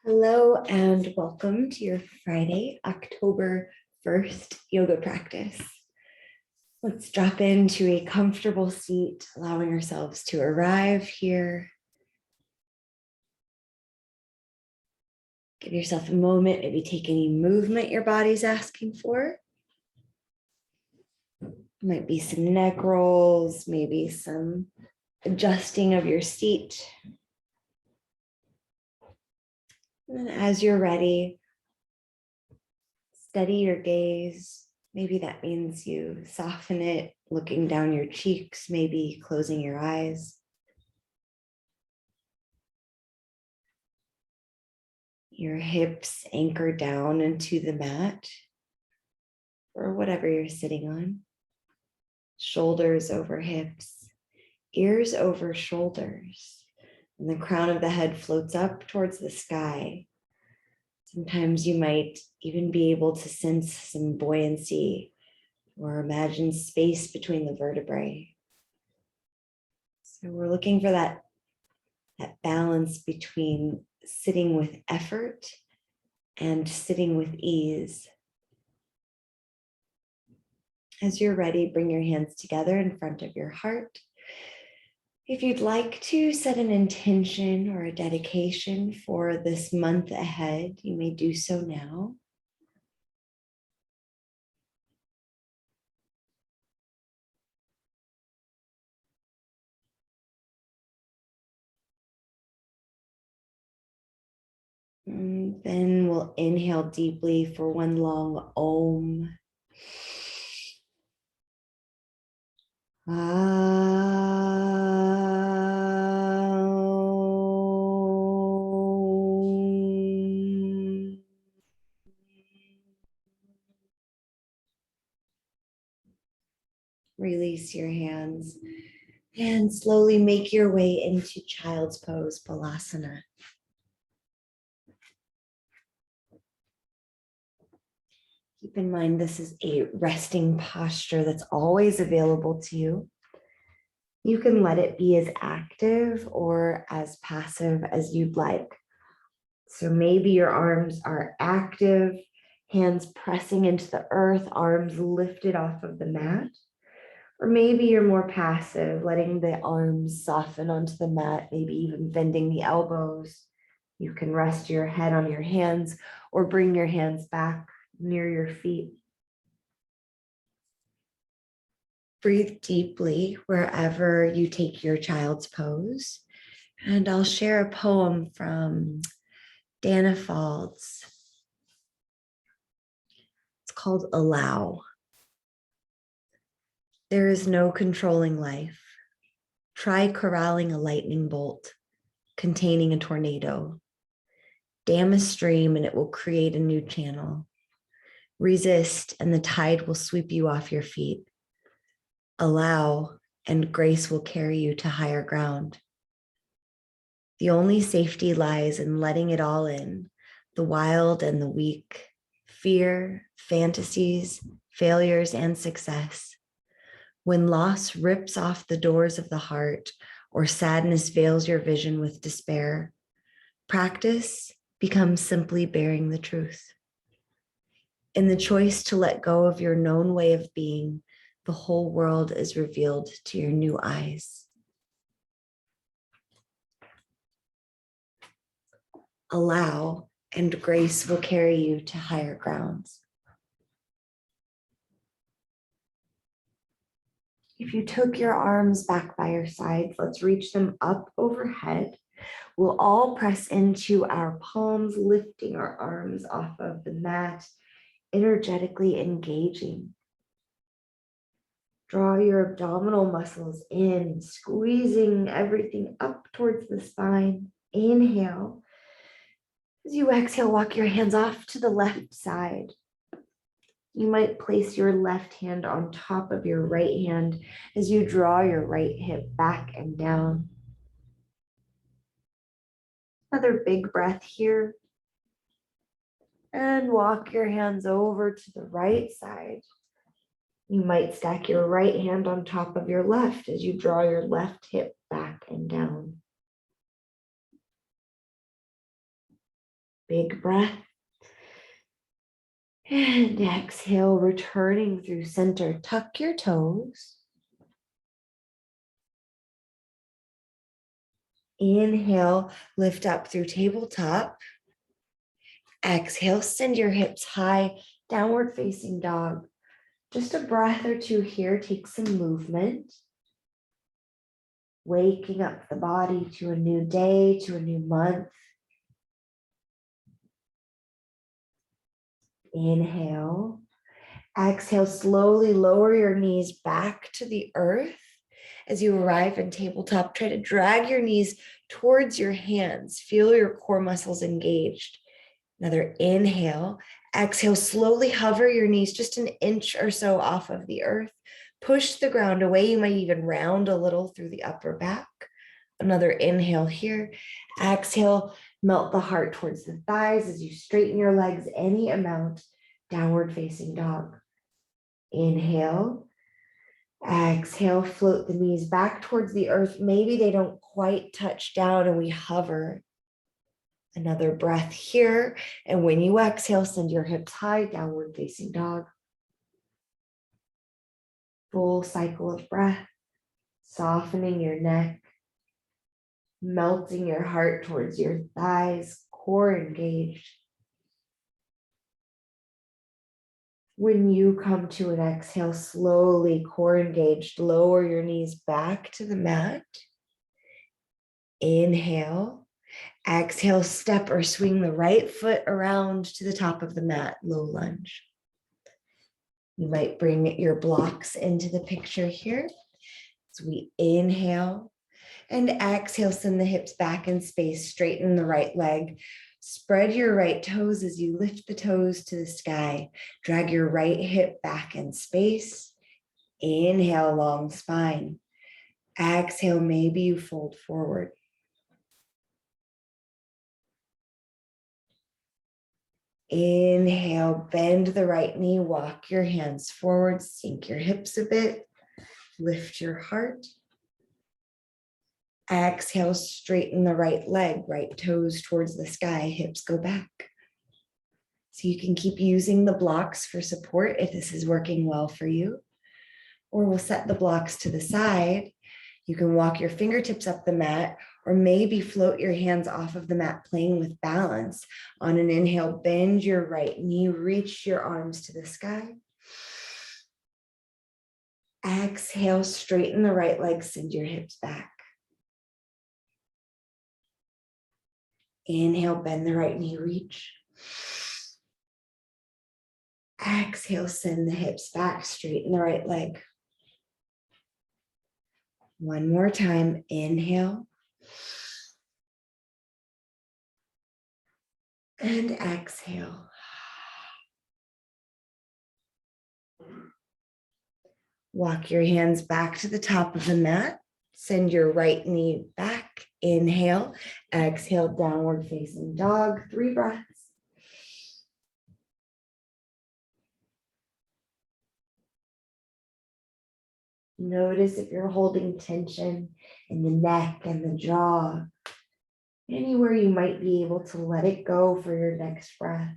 Hello and welcome to your Friday, October 1st yoga practice. Let's drop into a comfortable seat, allowing ourselves to arrive here. Give yourself a moment, maybe take any movement your body's asking for. Might be some neck rolls, maybe some adjusting of your seat. And as you're ready, steady your gaze. Maybe that means you soften it, looking down your cheeks, maybe closing your eyes. Your hips anchor down into the mat or whatever you're sitting on. Shoulders over hips, ears over shoulders, and the crown of the head floats up towards the sky. Sometimes you might even be able to sense some buoyancy or imagine space between the vertebrae. So we're looking for that balance between sitting with effort and sitting with ease. As you're ready, bring your hands together in front of your heart. If you'd like to set an intention or a dedication for this month ahead, you may do so now. And then we'll inhale deeply for one long Om. Release your hands and slowly make your way into child's pose, Balasana. Keep in mind, this is a resting posture that's always available to you. You can let it be as active or as passive as you'd like. So maybe your arms are active, hands pressing into the earth, arms lifted off of the mat. Or maybe you're more passive, letting the arms soften onto the mat, maybe even bending the elbows. You can rest your head on your hands or bring your hands back near your feet. Breathe deeply wherever you take your child's pose. And I'll share a poem from Dana Faulds. It's called Allow. There is no controlling life. Try corralling a lightning bolt containing a tornado. Dam a stream and it will create a new channel. Resist and the tide will sweep you off your feet. Allow and grace will carry you to higher ground. The only safety lies in letting it all in, the wild and the weak, fear, fantasies, failures, and success. When loss rips off the doors of the heart or sadness veils your vision with despair, practice becomes simply bearing the truth. In the choice to let go of your known way of being, the whole world is revealed to your new eyes. Allow, and grace will carry you to higher grounds. If you took your arms back by your sides, let's reach them up overhead. We'll all press into our palms, lifting our arms off of the mat, energetically engaging. Draw your abdominal muscles in, squeezing everything up towards the spine. Inhale. As you exhale, walk your hands off to the left side. You might place your left hand on top of your right hand as you draw your right hip back and down. Another big breath here. And walk your hands over to the right side. You might stack your right hand on top of your left as you draw your left hip back and down. Big breath. And exhale, returning through center. Tuck your toes. Inhale, lift up through tabletop. Exhale, send your hips high, downward facing dog. Just a breath or two here. Take some movement. Waking up the body to a new day, to a new month. Inhale. Exhale, slowly lower your knees back to the earth. As you arrive in tabletop, try to drag your knees towards your hands. Feel your core muscles engaged. Another inhale. Exhale, slowly hover your knees just an inch or so off of the earth. Push the ground away. You might even round a little through the upper back. Another inhale here. Exhale, melt the heart towards the thighs as you straighten your legs any amount. Downward facing dog. Inhale. Exhale, float the knees back towards the earth. Maybe they don't quite touch down and we hover. Another breath here. And when you exhale, send your hips high, downward facing dog. Full cycle of breath, softening your neck, melting your heart towards your thighs, core engaged. When you come to an exhale, slowly, core engaged, lower your knees back to the mat. Inhale. Exhale, step or swing the right foot around to the top of the mat, low lunge. You might bring your blocks into the picture here. So we inhale and exhale, send the hips back in space, straighten the right leg. Spread your right toes as you lift the toes to the sky. Drag your right hip back in space. Inhale, long spine. Exhale, maybe you fold forward. Inhale, bend the right knee, walk your hands forward, sink your hips a bit, lift your heart. Exhale, straighten the right leg, right toes towards the sky, hips go back. So you can keep using the blocks for support if this is working well for you. Or we'll set the blocks to the side. You can walk your fingertips up the mat, or maybe float your hands off of the mat, playing with balance. On an inhale, bend your right knee, reach your arms to the sky. Exhale, straighten the right leg, send your hips back. Inhale, bend the right knee, reach. Exhale, send the hips back, straighten the right leg. One more time, inhale. And exhale. Walk your hands back to the top of the mat. Send your right knee back. Inhale. Exhale, downward facing dog. 3 breaths. Notice if you're holding tension in the neck and the jaw. Anywhere you might be able to let it go for your next breath.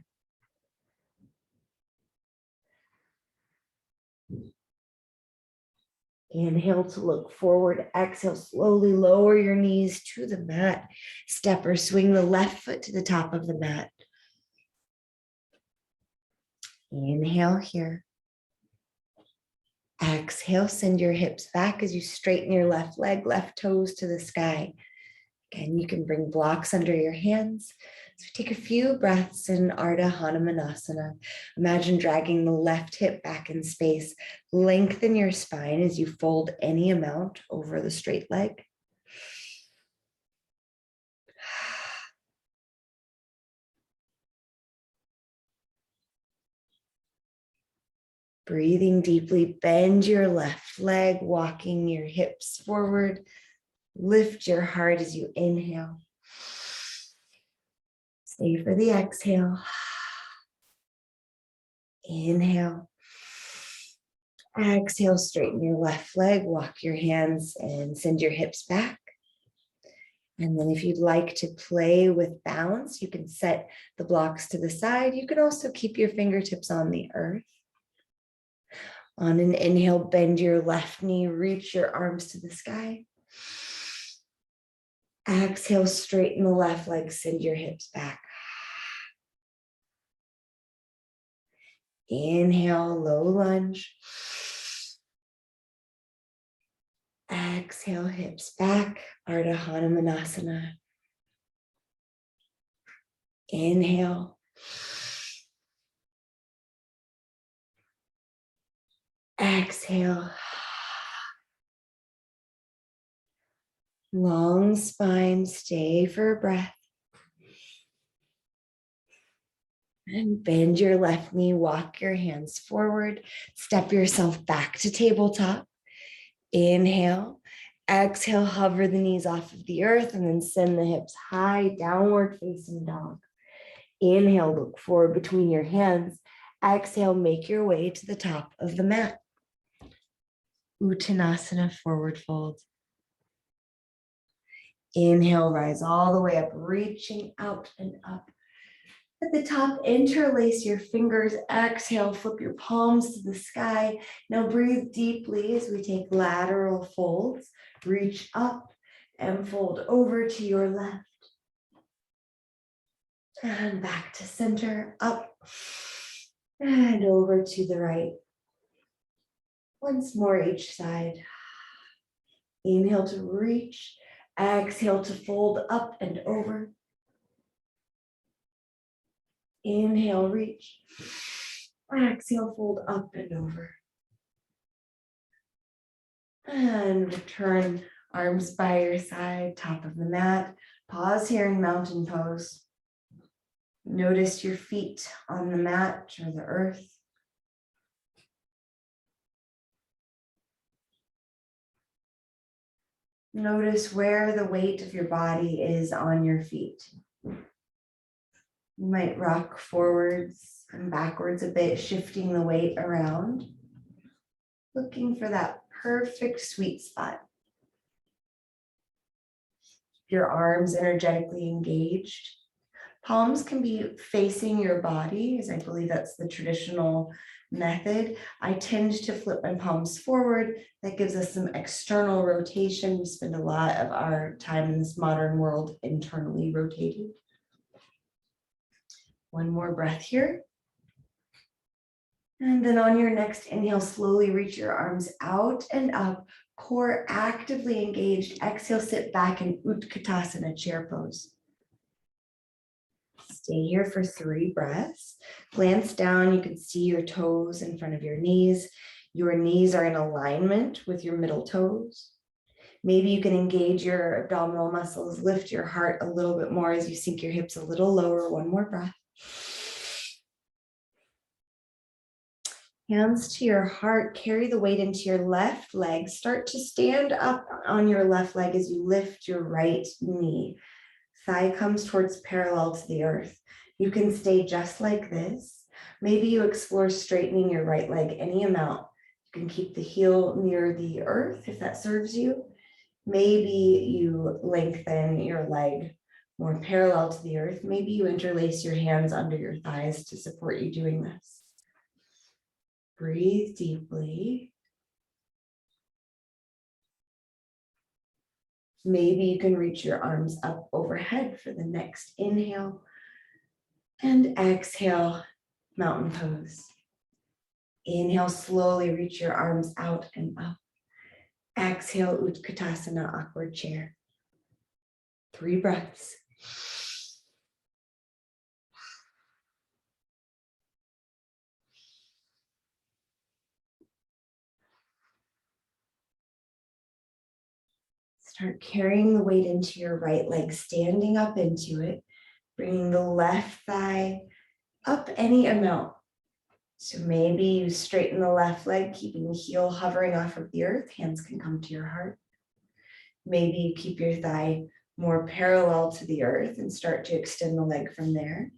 Inhale to look forward. Exhale, slowly lower your knees to the mat. Step or swing the left foot to the top of the mat. Inhale here. Exhale, send your hips back as you straighten your left leg, left toes to the sky. Again, you can bring blocks under your hands. So take a few breaths in Ardha Hanumanasana. Imagine dragging the left hip back in space. Lengthen your spine as you fold any amount over the straight leg. Breathing deeply, bend your left leg, walking your hips forward. Lift your heart as you inhale. Stay for the exhale. Inhale. Exhale, straighten your left leg, walk your hands and send your hips back. And then if you'd like to play with balance, you can set the blocks to the side. You can also keep your fingertips on the earth. On an inhale, bend your left knee, reach your arms to the sky. Exhale, straighten the left leg, send your hips back. Inhale, low lunge. Exhale, hips back, Ardha Hanumanasana. Inhale. Exhale. Long spine, stay for a breath. And bend your left knee, walk your hands forward, step yourself back to tabletop. Inhale, exhale, hover the knees off of the earth and then send the hips high, downward facing dog. Inhale, look forward between your hands. Exhale, make your way to the top of the mat. Uttanasana, forward fold. Inhale, rise all the way up, reaching out and up. At the top, interlace your fingers. Exhale, flip your palms to the sky. Now breathe deeply as we take lateral folds. Reach up and fold over to your left. And back to center, up and over to the right. Once more each side. Inhale to reach. Exhale to fold up and over. Inhale, reach. Exhale, fold up and over. And return, arms by your side, top of the mat. Pause here in mountain pose. Notice your feet on the mat or the earth. Notice where the weight of your body is on your feet. You might rock forwards and backwards a bit, shifting the weight around, looking for that perfect sweet spot. Your arms energetically engaged. Palms can be facing your body, as I believe that's the traditional method. I tend to flip my palms forward. That gives us some external rotation. We spend a lot of our time in this modern world internally rotating. One more breath here. And then on your next inhale, slowly reach your arms out and up, core actively engaged. Exhale, sit back in Utkatasana, chair pose. Stay here for 3 breaths. Glance down, you can see your toes in front of your knees. Your knees are in alignment with your middle toes. Maybe you can engage your abdominal muscles, lift your heart a little bit more as you sink your hips a little lower. One more breath. Hands to your heart, carry the weight into your left leg. Start to stand up on your left leg as you lift your right knee. Thigh comes towards parallel to the earth. You can stay just like this. Maybe you explore straightening your right leg any amount. You can keep the heel near the earth if that serves you. Maybe you lengthen your leg more parallel to the earth. Maybe you interlace your hands under your thighs to support you doing this. Breathe deeply. Maybe you can reach your arms up overhead for the next inhale. And exhale, mountain pose. Inhale, slowly reach your arms out and up. Exhale, Utkatasana, awkward chair. 3 breaths. Start carrying the weight into your right leg, standing up into it, bringing the left thigh up any amount. So maybe you straighten the left leg, keeping the heel hovering off of the earth. Hands can come to your heart. Maybe you keep your thigh more parallel to the earth and start to extend the leg from there.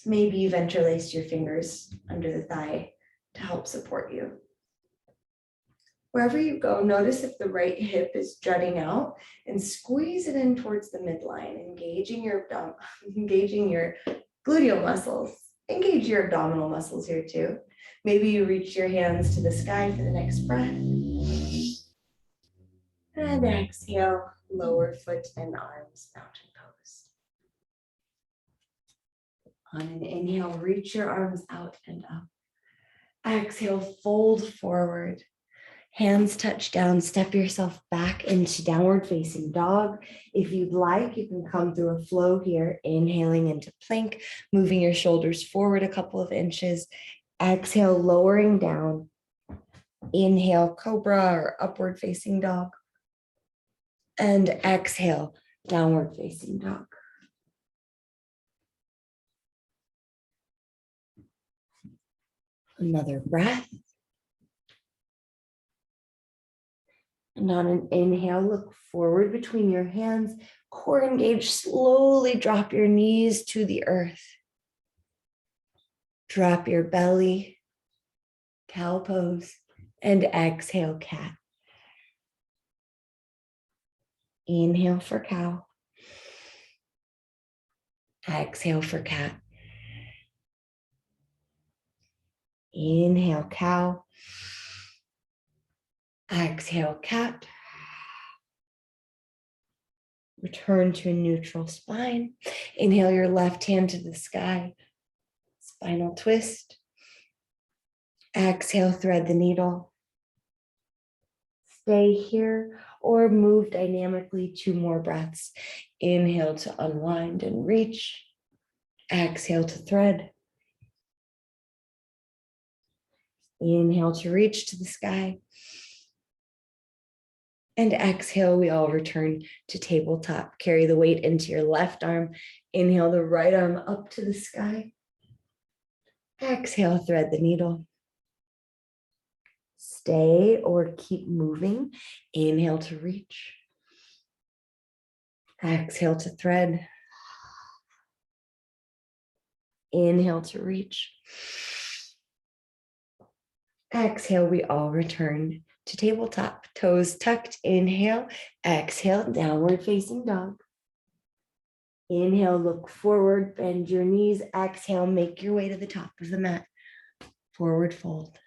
Maybe you've interlaced your fingers under the thigh to help support you. Wherever you go, notice if the right hip is jutting out and squeeze it in towards the midline, engaging your gluteal muscles. Engage your abdominal muscles here too. Maybe you reach your hands to the sky for the next breath. And exhale, lower foot and arms, mountain pose. On an inhale, reach your arms out and up. Exhale, fold forward. Hands touch down, step yourself back into downward facing dog. If you'd like, you can come through a flow here, inhaling into plank, moving your shoulders forward a couple of inches. Exhale, lowering down. Inhale, cobra or upward facing dog. And exhale, downward facing dog. Another breath. And on an inhale, look forward between your hands, core engaged, slowly drop your knees to the earth. Drop your belly, cow pose, and exhale, cat. Inhale for cow. Exhale for cat. Inhale, cow. Exhale, cat. Return to a neutral spine. Inhale your left hand to the sky. Spinal twist. Exhale, thread the needle. Stay here or move dynamically 2 more breaths. Inhale to unwind and reach. Exhale to thread. Inhale to reach to the sky. And exhale, we all return to tabletop. Carry the weight into your left arm. Inhale the right arm up to the sky. Exhale, thread the needle. Stay or keep moving. Inhale to reach. Exhale to thread. Inhale to reach. Exhale, we all return to tabletop. Toes tucked, inhale. Exhale, downward facing dog. Inhale, look forward, bend your knees. Exhale, make your way to the top of the mat. Forward fold.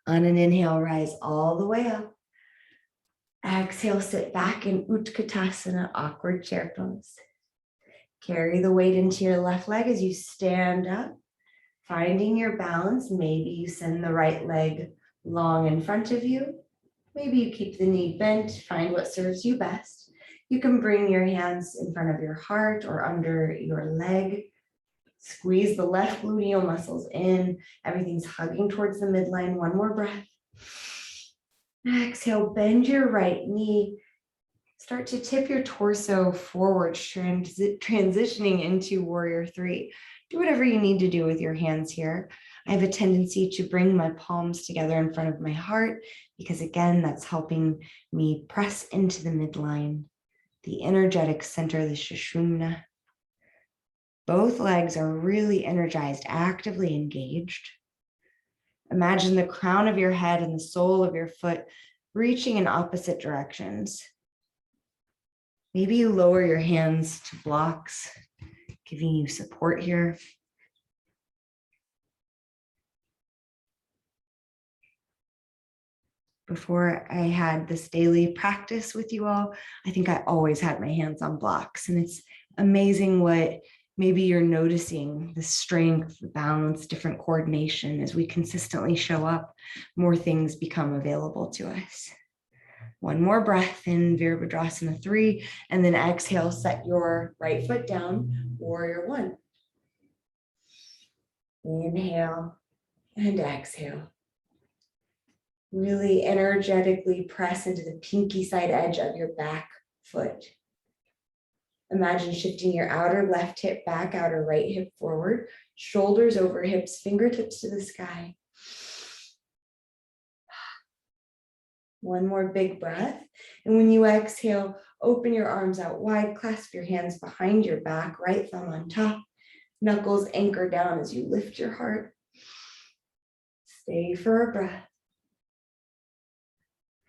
On an inhale, rise all the way up. Exhale, sit back in Utkatasana, awkward chair pose. Carry the weight into your left leg as you stand up. Finding your balance, maybe you send the right leg long in front of you. Maybe you keep the knee bent, find what serves you best. You can bring your hands in front of your heart or under your leg. Squeeze the left gluteal muscles in. Everything's hugging towards the midline. 1 more breath. Exhale, bend your right knee. Start to tip your torso forward, transitioning into warrior 3. Do whatever you need to do with your hands here. I have a tendency to bring my palms together in front of my heart because, again, that's helping me press into the midline, the energetic center, the Sushumna. Both legs are really energized, actively engaged. Imagine the crown of your head and the sole of your foot reaching in opposite directions. Maybe you lower your hands to blocks, giving you support here. Before I had this daily practice with you all, I think I always had my hands on blocks. And it's amazing what maybe you're noticing, the strength, the balance, different coordination. As we consistently show up, more things become available to us. 1 more breath in Virabhadrasana 3, and then exhale, set your right foot down, warrior 1. Inhale and exhale. Really energetically press into the pinky side edge of your back foot. Imagine shifting your outer left hip back, outer right hip forward, shoulders over hips, fingertips to the sky. 1 more big breath. And when you exhale, open your arms out wide, clasp your hands behind your back, right thumb on top, knuckles anchor down as you lift your heart. Stay for a breath.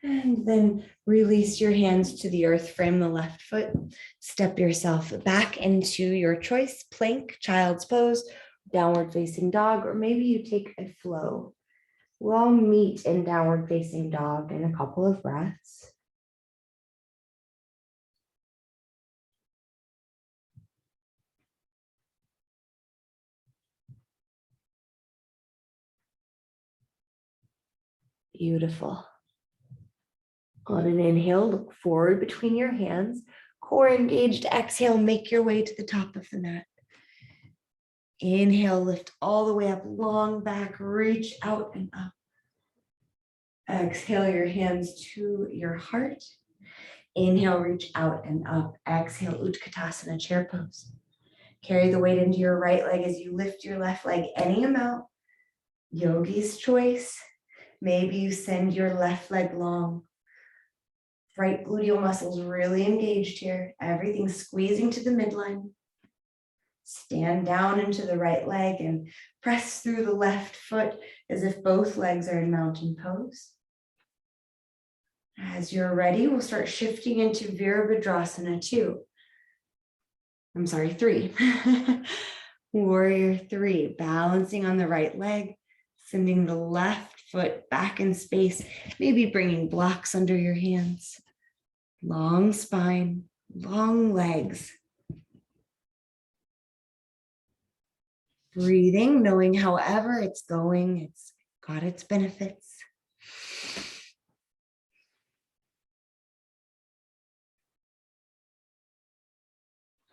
And then release your hands to the earth, frame the left foot, step yourself back into your choice, plank, child's pose, downward facing dog, or maybe you take a flow. We'll meet in downward facing dog in a couple of breaths. Beautiful. On an inhale, look forward between your hands, core engaged. Exhale, make your way to the top of the mat. Inhale, lift all the way up, long back, reach out and up. Exhale your hands to your heart. Inhale, reach out and up. Exhale, Utkatasana, chair pose. Carry the weight into your right leg as you lift your left leg any amount. Yogi's choice. Maybe you send your left leg long. Right gluteal muscles really engaged here. Everything squeezing to the midline. Stand down into the right leg and press through the left foot as if both legs are in mountain pose. As you're ready, we'll start shifting into Virabhadrasana 3. Warrior 3, balancing on the right leg, sending the left foot back in space, maybe bringing blocks under your hands. Long spine, long legs. Breathing, knowing however it's going, it's got its benefits.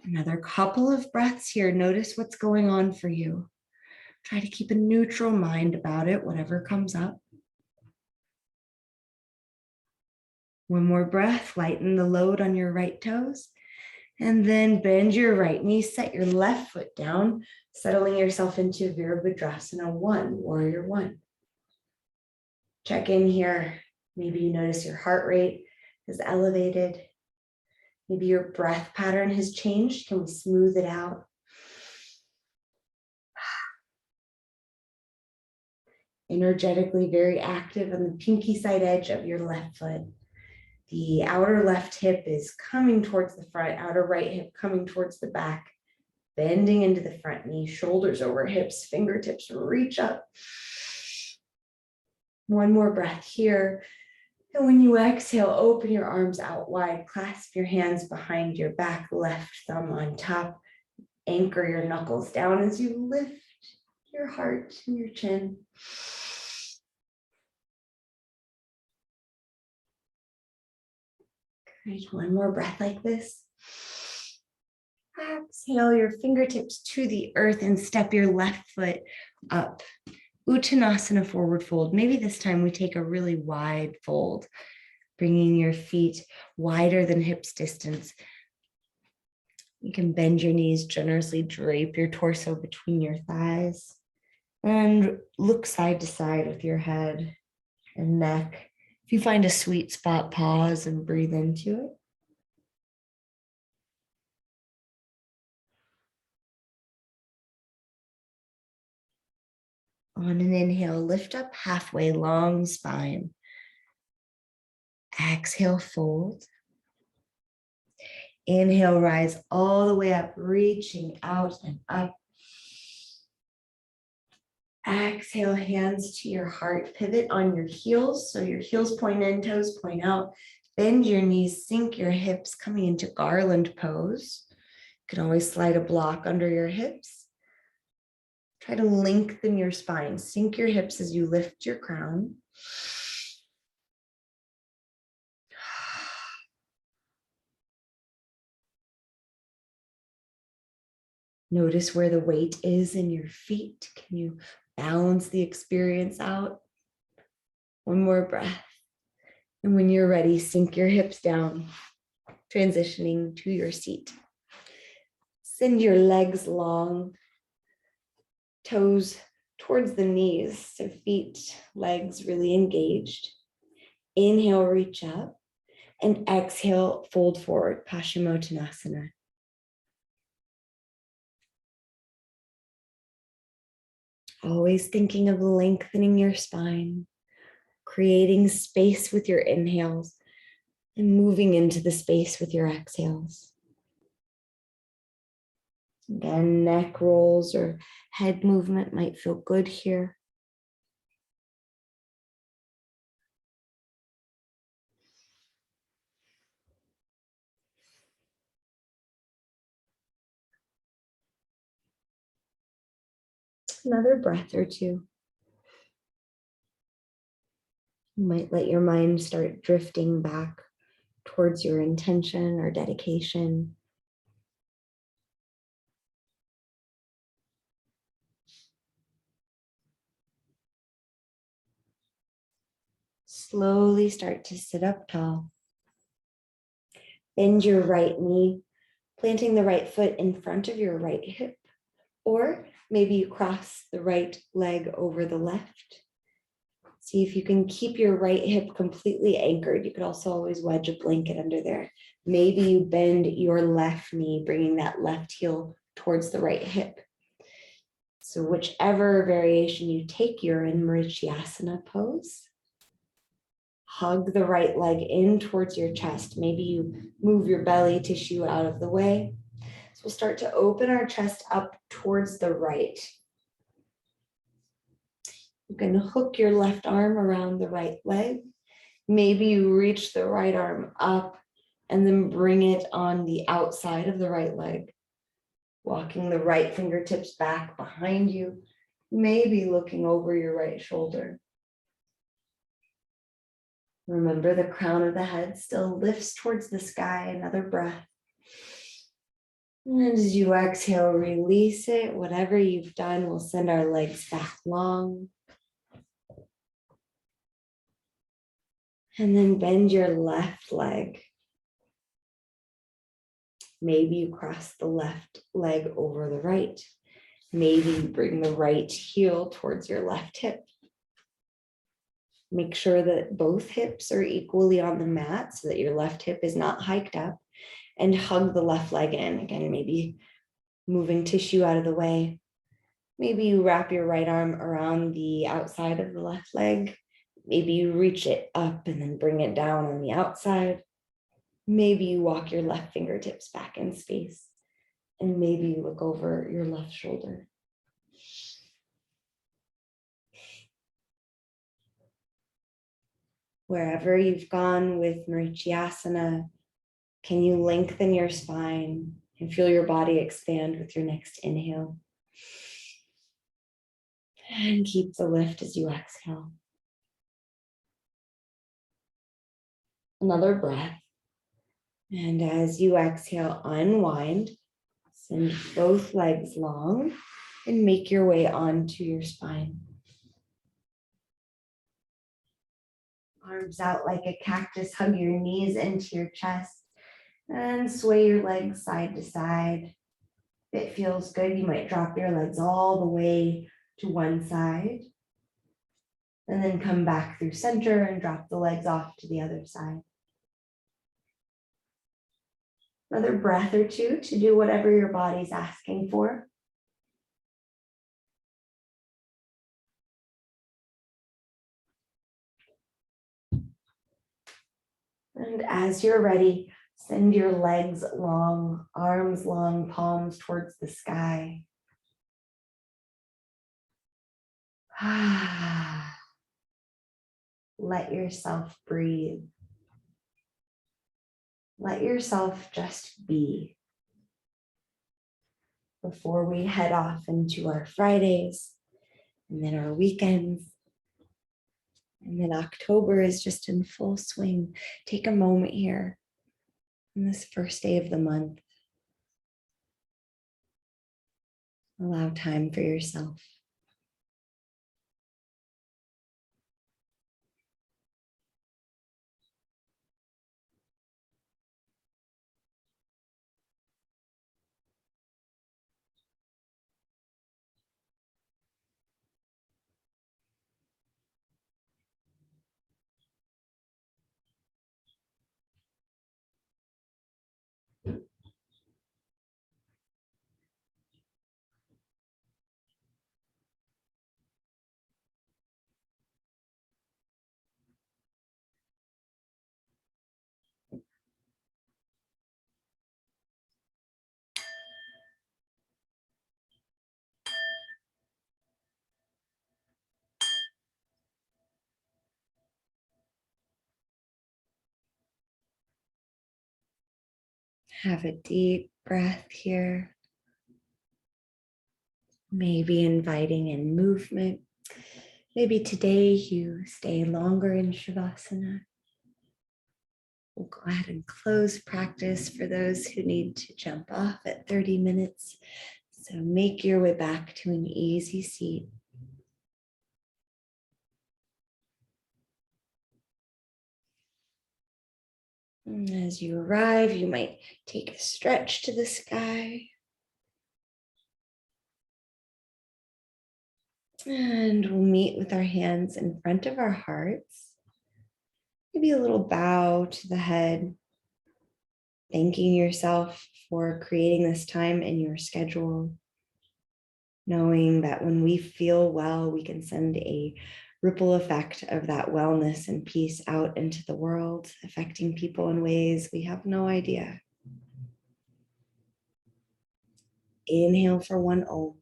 Another couple of breaths here. Notice what's going on for you. Try to keep a neutral mind about it, whatever comes up. One more breath, lighten the load on your right toes. And then bend your right knee, set your left foot down, settling yourself into Virabhadrasana 1, Warrior 1. Check in here. Maybe you notice your heart rate is elevated. Maybe your breath pattern has changed. Can we smooth it out? Energetically very active on the pinky side edge of your left foot. The outer left hip is coming towards the front, outer right hip coming towards the back, bending into the front knee, shoulders over hips, fingertips reach up. One more breath here. And when you exhale, open your arms out wide, clasp your hands behind your back, left thumb on top, anchor your knuckles down as you lift your heart and your chin. Great, one more breath like this. Exhale your fingertips to the earth and step your left foot up. Uttanasana, forward fold. Maybe this time we take a really wide fold, bringing your feet wider than hips distance. You can bend your knees generously, drape your torso between your thighs, and look side to side with your head and neck. If you find a sweet spot, pause and breathe into it. On an inhale, lift up halfway, long spine. Exhale, fold. Inhale, rise all the way up, reaching out and up. Exhale, hands to your heart. Pivot on your heels. So your heels point in, toes point out. Bend your knees, sink your hips, coming into garland pose. You can always slide a block under your hips. Try to lengthen your spine. Sink your hips as you lift your crown. Notice where the weight is in your feet. Can you balance the experience out? One more breath. And when you're ready, sink your hips down, transitioning to your seat. Send your legs long, toes towards the knees, so feet, legs really engaged. Inhale, reach up, and exhale, fold forward, Paschimottanasana. Always thinking of lengthening your spine, creating space with your inhales and moving into the space with your exhales. Again, neck rolls or head movement might feel good here. Another breath or two. You might let your mind start drifting back towards your intention or dedication. Slowly start to sit up tall. Bend your right knee, planting the right foot in front of your right hip, or maybe you cross the right leg over the left. See if you can keep your right hip completely anchored. You could also always wedge a blanket under there. Maybe you bend your left knee, bringing that left heel towards the right hip. So whichever variation you take, you're in Asana pose. Hug the right leg in towards your chest. Maybe you move your belly tissue out of the way. So we'll start to open our chest up towards the right. You can hook your left arm around the right leg. Maybe you reach the right arm up and then bring it on the outside of the right leg. Walking the right fingertips back behind you. Maybe looking over your right shoulder. Remember, the crown of the head still lifts towards the sky. Another breath. And as you exhale, release it. Whatever you've done, we'll send our legs back long. And then bend your left leg. Maybe you cross the left leg over the right. Maybe you bring the right heel towards your left hip. Make sure that both hips are equally on the mat so that your left hip is not hiked up, and hug the left leg in. Again, maybe moving tissue out of the way. Maybe you wrap your right arm around the outside of the left leg. Maybe you reach it up and then bring it down on the outside. Maybe you walk your left fingertips back in space, and maybe you look over your left shoulder. Wherever you've gone with Asana, can you lengthen your spine and feel your body expand with your next inhale? And keep the lift as you exhale. Another breath. And as you exhale, unwind. Send both legs long and make your way onto your spine. Arms out like a cactus, hug your knees into your chest and sway your legs side to side. If it feels good, you might drop your legs all the way to one side and then come back through center and drop the legs off to the other side. Another breath or two to do whatever your body's asking for. And as you're ready, send your legs long, arms long, palms towards the sky. Let yourself breathe. Let yourself just be. Before we head off into our Fridays and then our weekends. And then October is just in full swing. Take a moment here on this first day of the month. Allow time for yourself. Have a deep breath here. Maybe inviting in movement. Maybe today you stay longer in Shavasana. We'll go ahead and close practice for those who need to jump off at 30 minutes. So make your way back to an easy seat. And as you arrive, you might take a stretch to the sky. And we'll meet with our hands in front of our hearts. Maybe a little bow to the head, thanking yourself for creating this time in your schedule. Knowing that when we feel well, we can send a ripple effect of that wellness and peace out into the world, affecting people in ways we have no idea. Inhale for one Om.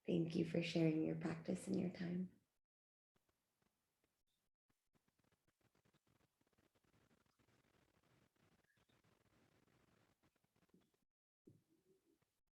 Thank you for sharing your practice and your time.